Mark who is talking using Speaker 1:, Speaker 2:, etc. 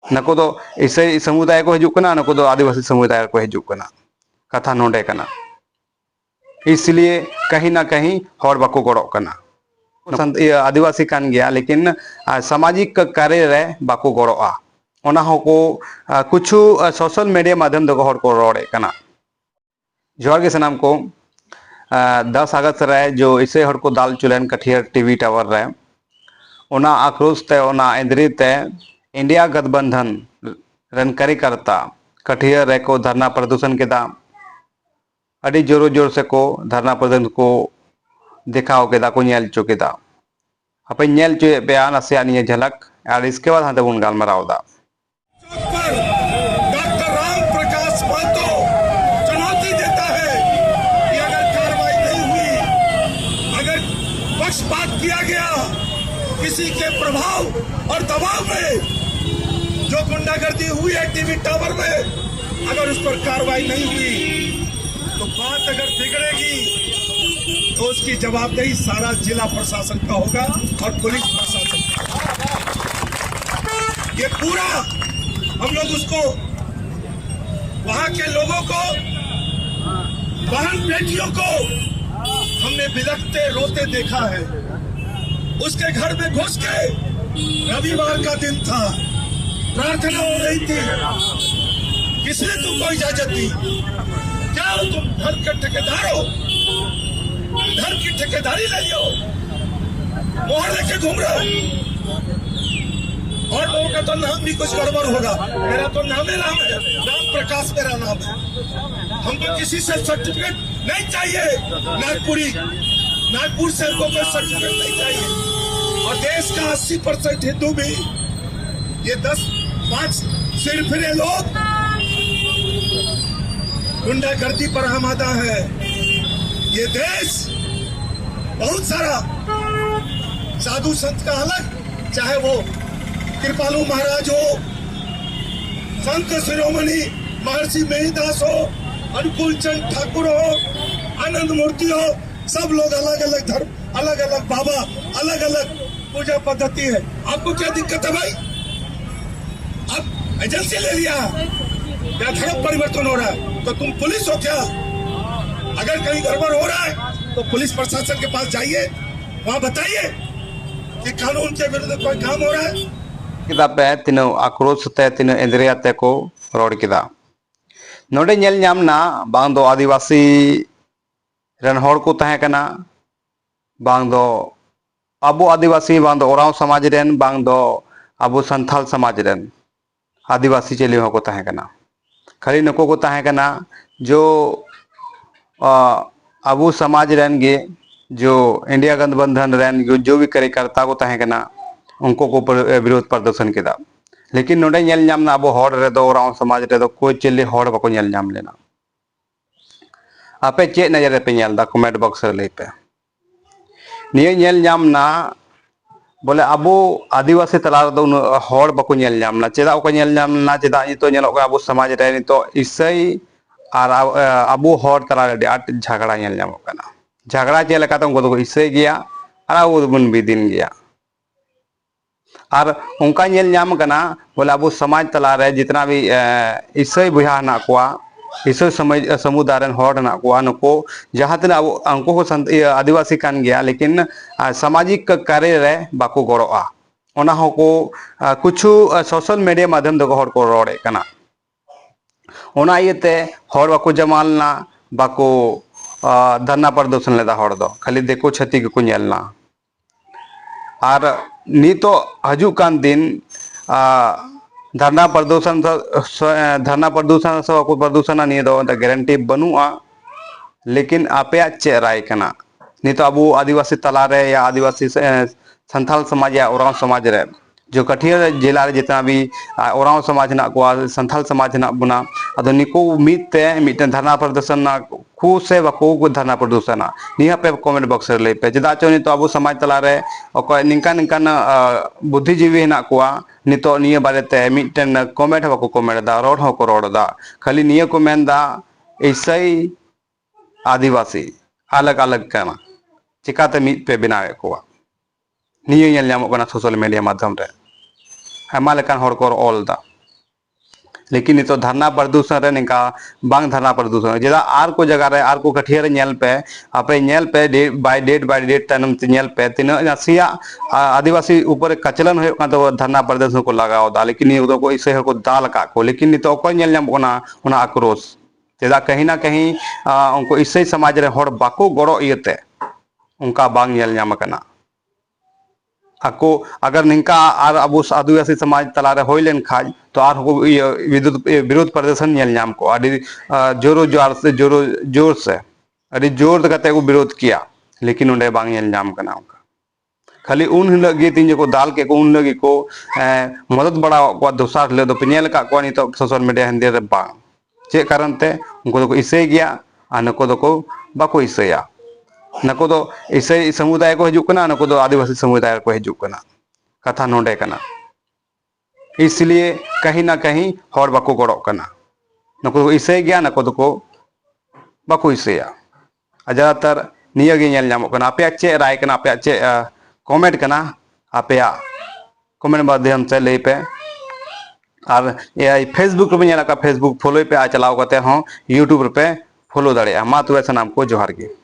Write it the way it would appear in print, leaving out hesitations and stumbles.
Speaker 1: नको दो ईसाई समुदाय को हिजुक कना, नको दो आदिवासी समुदाय को हिजुक कना। कथा नोडे कना। इसलिए कहीं ना कहीं हर बाको गड़ो कना। आदिवासी कान गया लेकिन सामाजिक कार्य रे बाको गड़ोआ। ओना होको कुछ सोशल मीडिया माध्यम दो हर को रोड़े कना। जोहार के सनाम को 10 अगस्त रे जो इसे हर को दाल चुलेन कठियर टीवी टावर रे ओना आक्रोश ते ओना इंद्री ते इंडिया गठबंधन रन कार्यकर्ता कठियर रे को धरना प्रदर्शन केदा। अड़ी जोर जोर से को धरना प्रदर्शन को दिखाओ केदा को नेल चो केदा। अपे नेल चो बयान आसिया निये झलक और इसके बाद हाते बुन गालमराव दा।
Speaker 2: डॉक्टर राम प्रकाश महतो चुनौती देता है कि अगर कार्रवाई नहीं हुई, अगर पक्षपात किया गया, किसी के प्रभाव और दबाव में जो गुंडागर्दी हुई है टीवी टावर में, अगर उस पर कार्रवाई नहीं हुई तो बात अगर बिगड़ेगी तो उसकी जवाबदेही सारा जिला प्रशासन का होगा और पुलिस प्रशासन का। ये पूरा हम लोग उसको, वहां के लोगों को, बहन बेटियों को हमने बिलखते रोते देखा है। उसके घर में घुस के, रविवार का दिन था, प्रार्थना हो रही थी, किसने तुमको इजाजत दी? क्या हो तुम घर के ठेकेदार हो? घर की ठेकेदारी ले लियो, मोहर लेके घूम रहे हो। और लोगों का तो नाम भी कुछ गड़बड़ होगा। मेरा तो नाम है राम प्रकाश मेरा नाम है। हमको किसी से सर्टिफिकेट नहीं चाहिए। नागपुर से हमको कोई सर्टिफिकेट नहीं चाहिए। और देश का 80% हिंदू भी ये 10-5 सिरफिरे लोग गुंडागर्दी पर आमादा है। ये देश बहुत सारा साधु संत का अलग, चाहे वो कृपालु महाराज हो, संत शिरोमणि महर्षि मेहदास हो, अनुकूल चंद ठाकुर हो, आनंद मूर्ति हो, सब लोग अलग अलग धर्म, अलग अलग बाबा, अलग अलग पूजा पद्धति है। आपको क्या दिक्कत है भाई? आप एजेंसी ले लिया, क्या धर्म परिवर्तन हो रहा है? तो तुम पुलिस हो क्या? अगर कहीं गड़बड़ हो रहा है तो पुलिस प्रशासन के पास जाइए, वहां बताइए कि कानून के विरुद्ध कोई काम हो रहा है।
Speaker 1: पे तीनों आक्रोश ते तीनों इंद्रिया ते को रोड किदा। नोडे नेल न्यामना बांग दो आदिवासी रन हर को तहे कना, बांग दो अबो आदिवासी, बांग दो ओराव समाज रेन, बांग दो अबो संथाल समाज रेन आदिवासी चेली हो को तहे कना। खाली नको को तहे कना जो अबो समाज रेन गे जो इंडिया गठबंधन रेन जो भी कार्यकर्ता को तहे कना उनको को विरोध प्रदर्शन केदा। लेकिन नोडे नेल नामना अब हर रेदो ओराव समाज रेदो कोई चेले हर बाको नेल नाम लेना। आपे चे नजर पे नेलदा कमेंट बॉक्स रे लई पे। निये नेल नामना बोले अबो आदिवासी तला रेदो हर बाको नेल नामना। चेदा को नेल नामना चेदा नितो नेलो अबो समाज रे नितो ईसाई और अबो हर तला रे आट झगड़ा नेल नामो कना। झगड़ा चे लेका तो उनको तो ईसाई गया और अबो बन बिदिन गया। और उनका नेल नाम कना बोले अबो समाज तला रे जितना भी ईसाई बुहा हना कोआ, ईसाई समुदाय हर हना कोआ, नको जहाँ तना उनको को आदिवासी कान गया लेकिन सामाजिक कार्य रे बाको गड़ोआ। ओना होको कुछ सोशल मीडिया माध्यम दो हर को रोड़े कना। ओना इयते हर बाको जमालना, बाको धरना प्रदर्शन लेदा हर दो खाली देखो छती को नेलना। और नितो हजू कान दिन धरना प्रदूषण निये दो गारंटी बनुआ। लेकिन आपे चे राय कना नितो अबो आदिवासी तला रे या आदिवासी संथाल समाज या ओराव समाज रे जो कठियर जिला रे जितना भी ओराव समाज ना को संथाल समाज ना बुना अदो निको मिते मिटन धरना प्रदर्शन ना खूब से बाको धरना प्रदर्शन निहा पे कमेंट बॉक्स रे लई पे चेदा चो नितो अबो समाज तला रे ओको निका निकान बुद्धिजीवी ना को नितो निये बारे ते मिटन कमेंट बाको कमेंट दा, रोड हो को रोड दा। खाली निये को मेनदा ईसाई आदिवासी अलग अलग कना चिकाते मिट पे बनावे को निये नेल ᱧᱟᱢᱚᱜ ᱠᱟᱱᱟ सोशल मीडिया माध्यम रे। आयमा लेकान हर को ऑल दा। लेकिन नितो धरना प्रदूषण रे निका बांग धरना प्रदूषण जेदा आर को जगह रे आर को कठिया रे नेल पे आपे नेल पे डेट बाय डेट तनम ते नेल पे तिना नासिया आदिवासी ऊपर कचलन हो का तो धरना प्रदर्शन को लगाओ दा लेकिन ये को इसे को दाल का को लेकिन नितो को नेल नाम ओना आक्रोश जेदा कहीं ना कहीं उनको इसे समाज रे हड़ बाको गड़ो इयते उनका बांग नेल नाम कना ako agar ninka ar abu आदिवासी समाज तलारे होय लेन खाज तो आर को विरोध प्रदर्शन नेल नाम को अड़ी जोर से अड़ी जोर कते को विरोध किया लेकिन उन्हें बांग नेल नाम कना उनका खाली उन हिल गे तीन को दाल के को उन लगी को मदद बड़ा को दोसार ले दो पिनेल का को नि तो सोशल मीडिया हिंदे रे बांग चे कारण ते उनको तो इसे गया आ नको को बाको इसेया नको तो इसे समुदाय को हजु कना नको तो आदिवासी समुदाय को हजु कना कथा नोडे कना इसलिए कहीं ना कहीं हर बाको गड़ो कना नको तो इसे गया नको तो को बाको इसेया ज्यादातर निया गे नेल नामो कना आपे चे राय कना आपे चे कमेंट कना आपे कमेंट माध्यम से ले पे और ये फेसबुक पे नेला का फेसबुक फॉलो पे आ चलाओ करते हो यूट्यूब पे फॉलो दाड़े मा तो नाम को जोहार गे।